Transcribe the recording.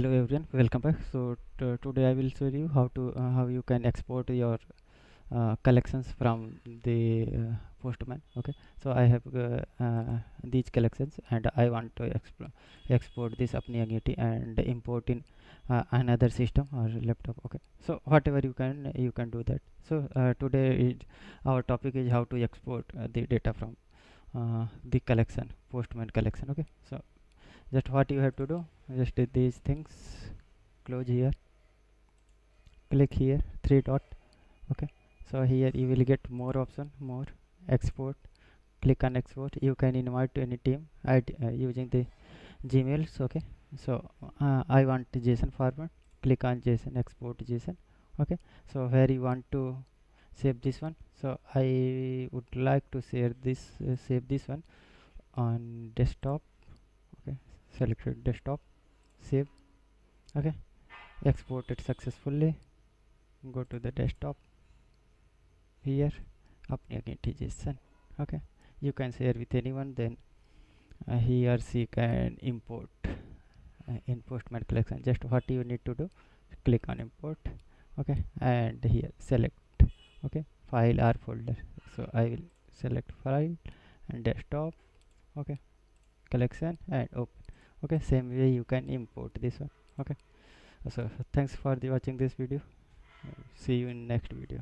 Hello everyone, welcome back. So today I will show you how you can export your collections from the Postman. Okay, so I have these collections and I want to export this अपनी entity and import in another system or laptop. Okay, so whatever you can do that. So our topic is how to export the data from the collection, Postman collection. Okay, so just what you have to do, just these things, close here, click here, three dot. Okay, so here you will get more option, more export. Click on export. You can invite to any team using the Gmails. Okay, so I want JSON format. Click on JSON, export JSON. Okay, so where you want to save this one, so I would like to save this one on desktop. Okay, select desktop, save. Okay, exported successfully. Go to the desktop, here अपनी again JSON. Okay, you can share with anyone, then he or she can import in Postman collection. Just what you need to do, click on import. Okay, and here select, okay, file or folder. So I will select file and desktop. Okay, collection and open. Okay, same way you can import this one. Okay, so thanks for watching this video. See you in next video.